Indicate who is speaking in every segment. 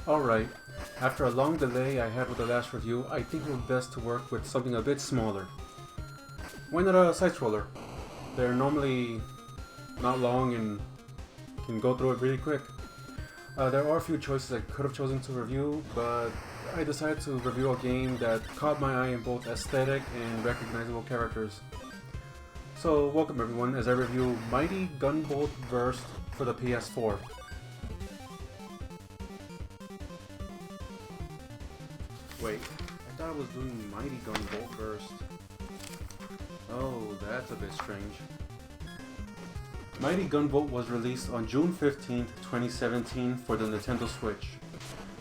Speaker 1: Alright, after a long delay I had with the last review, I think it would be best to work with something a bit smaller. Why not a side-scroller? They're normally not long and can go through it really quick. There are a few choices I could have chosen to review, but I decided to review a game that caught my eye in both aesthetic and recognizable characters. So welcome everyone as I review Mighty Gunvolt Burst for the PS4. Wait, I thought I was doing Mighty Gunvolt first. Oh, that's a bit strange. Mighty Gunvolt was released on June 15th, 2017 for the Nintendo Switch.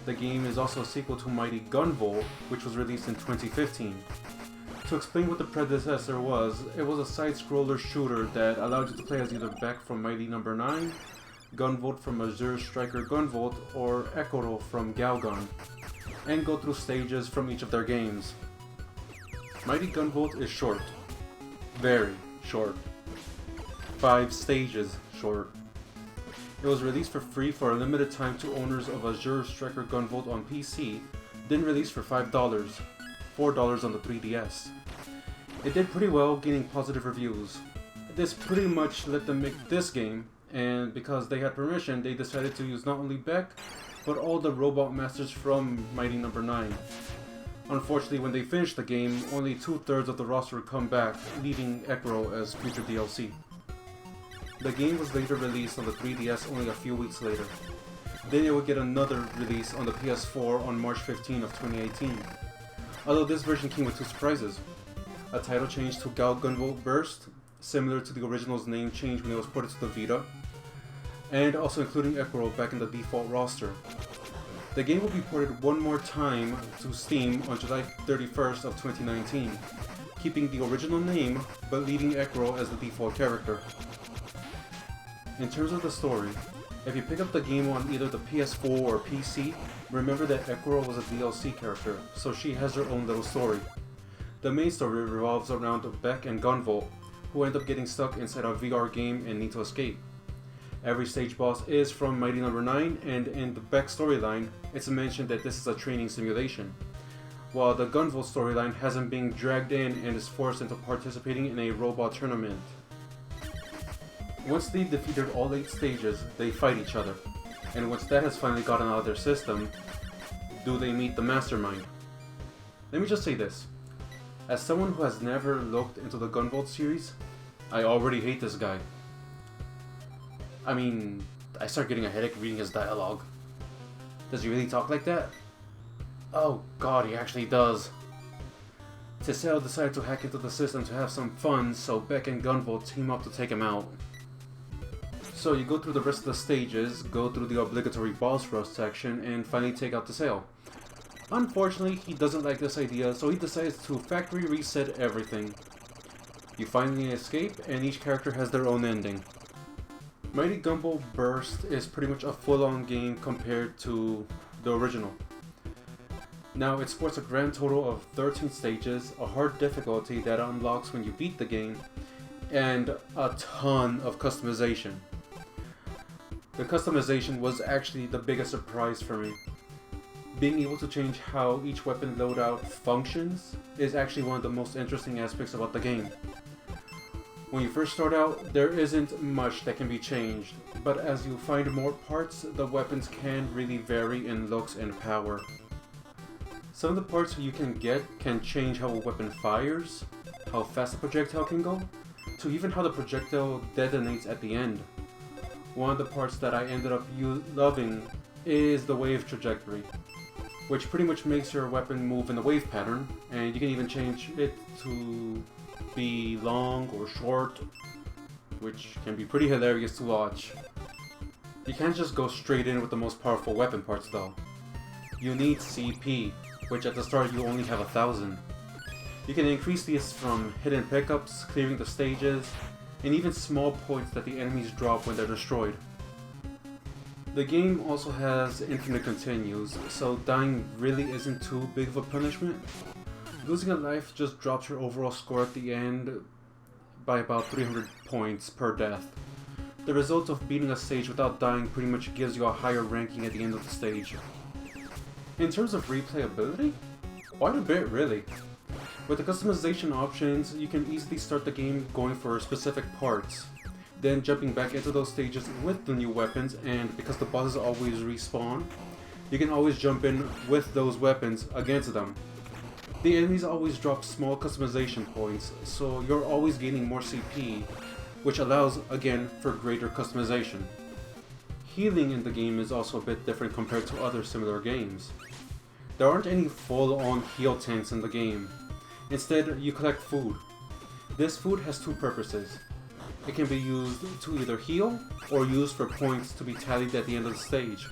Speaker 1: The game is also a sequel to Mighty Gunvolt, which was released in 2015. To explain what the predecessor was, it was a side-scroller shooter that allowed you to play as either Beck from Mighty No. 9, Gunvolt from Azure Striker Gunvolt, or Ekoro from Galgun, and go through stages from each of their games. Mighty Gunvolt is short. Very short. 5 stages short. It was released for free for a limited time to owners of Azure Striker Gunvolt on PC, then released for $5, $4 on the 3DS. It did pretty well, gaining positive reviews. This pretty much let them make this game, and because they had permission, they decided to use not only Beck, but all the robot masters from Mighty No. 9. Unfortunately, when they finished the game, only 2/3 of the roster would come back, leaving Ekro as future DLC. The game was later released on the 3DS only a few weeks later. Then it would get another release on the PS4 on March 15 of 2018. Although this version came with 2 surprises. A title change to Gal Gunvolt Burst, similar to the original's name change when it was ported to the Vita, and also including Ekro back in the default roster. The game will be ported one more time to Steam on July 31st of 2019, keeping the original name but leaving Ekro as the default character. In terms of the story, if you pick up the game on either the PS4 or PC, remember that Ekoro was a DLC character, so she has her own little story. The main story revolves around Beck and Gunvolt, who end up getting stuck inside a VR game and need to escape. Every stage boss is from Mighty No. 9, and in the Beck storyline, it's mentioned that this is a training simulation, while the Gunvolt storyline has him being dragged in and is forced into participating in a robot tournament. Once they've defeated all 8 stages, they fight each other, and once that has finally gotten out of their system, do they meet the mastermind. Let me just say this. As someone who has never looked into the Gunvolt series, I already hate this guy. I mean, I start getting a headache reading his dialogue. Does he really talk like that? Oh god, he actually does. Tissael decided to hack into the system to have some fun, so Beck and Gunvolt team up to take him out. So you go through the rest of the stages, go through the obligatory boss rush section, and finally take out Tissael. Unfortunately, he doesn't like this idea, so he decides to factory reset everything. You finally escape, and each character has their own ending. Mighty Gunvolt Burst is pretty much a full-on game compared to the original. Now, it sports a grand total of 13 stages, a hard difficulty that unlocks when you beat the game, and a ton of customization. The customization was actually the biggest surprise for me. Being able to change how each weapon loadout functions is actually one of the most interesting aspects about the game. When you first start out, there isn't much that can be changed, but as you find more parts, the weapons can really vary in looks and power. Some of the parts you can get can change how a weapon fires, how fast a projectile can go, to even how the projectile detonates at the end. One of the parts that I ended up loving is the wave trajectory, which pretty much makes your weapon move in a wave pattern, and you can even change it to be long or short, which can be pretty hilarious to watch. You can't just go straight in with the most powerful weapon parts though. You need CP, which at the start you only have 1,000. You can increase these from hidden pickups, clearing the stages, and even small points that the enemies drop when they're destroyed. The game also has infinite continues, so dying really isn't too big of a punishment. Losing a life just drops your overall score at the end by about 300 points per death. The result of beating a stage without dying pretty much gives you a higher ranking at the end of the stage. In terms of replayability, quite a bit really. With the customization options, you can easily start the game going for specific parts, then jumping back into those stages with the new weapons, and because the bosses always respawn, you can always jump in with those weapons against them. The enemies always drop small customization points, so you're always gaining more CP, which allows, again, for greater customization. Healing in the game is also a bit different compared to other similar games. There aren't any full-on heal tanks in the game. Instead, you collect food. This food has two purposes. It can be used to either heal, or used for points to be tallied at the end of the stage.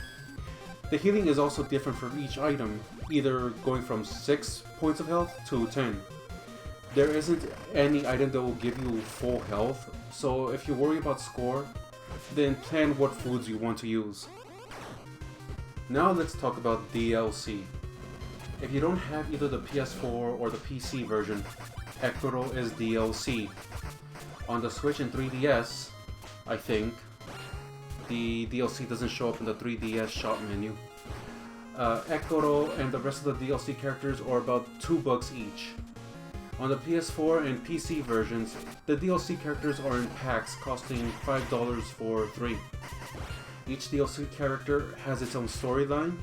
Speaker 1: The healing is also different for each item, either going from 6 points of health to 10. There isn't any item that will give you full health, so if you worry about score, then plan what foods you want to use. Now let's talk about DLC. If you don't have either the PS4 or the PC version, Ekuro is DLC. On the Switch and 3DS, I think, the DLC doesn't show up in the 3DS shop menu. Ekuro and the rest of the DLC characters are about $2 each. On the PS4 and PC versions, the DLC characters are in packs costing $5 for 3. Each DLC character has its own storyline.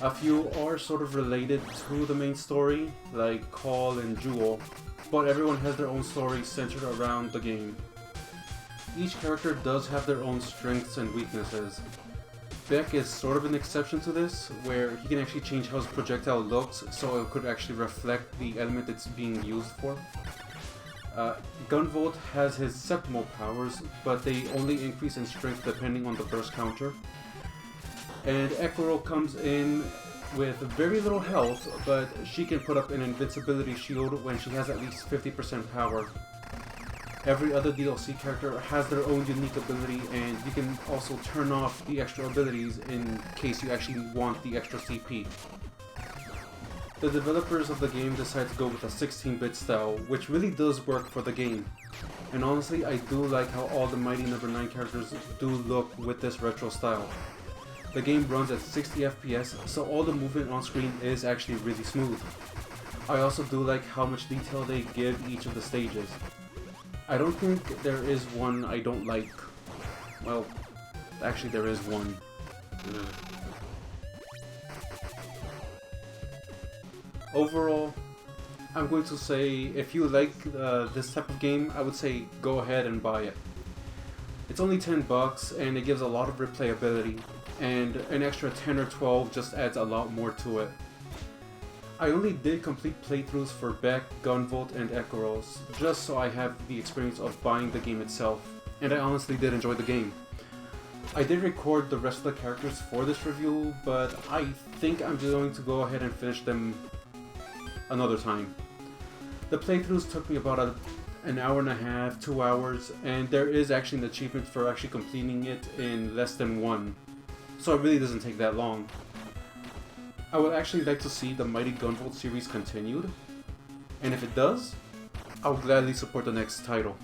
Speaker 1: A few are sort of related to the main story, like Call and Jewel, but everyone has their own story centered around the game. Each character does have their own strengths and weaknesses. Beck is sort of an exception to this, where he can actually change how his projectile looks so it could actually reflect the element it's being used for. Gunvolt has his septimal powers, but they only increase in strength depending on the burst counter. And Ekuro comes in with very little health, but she can put up an invincibility shield when she has at least 50% power. Every other DLC character has their own unique ability, and you can also turn off the extra abilities in case you actually want the extra CP. The developers of the game decided to go with a 16-bit style, which really does work for the game. And honestly, I do like how all the Mighty No. 9 characters do look with this retro style. The game runs at 60 FPS, so all the movement on screen is actually really smooth. I also do like how much detail they give each of the stages. I don't think there is one I don't like. Well, actually there is one. Overall, I'm going to say if you like this type of game, I would say go ahead and buy it. It's only $10 and it gives a lot of replayability, and an extra 10 or 12 just adds a lot more to it. I only did complete playthroughs for Beck, Gunvolt, and Ekaros, just so I have the experience of buying the game itself, and I honestly did enjoy the game. I did record the rest of the characters for this review, but I think I'm going to go ahead and finish them another time. The playthroughs took me about an hour and a half, 2 hours, and there is actually an achievement for actually completing it in less than 1, so it really doesn't take that long. I would actually like to see the Mighty Gunvolt series continued, and if it does, I will gladly support the next title.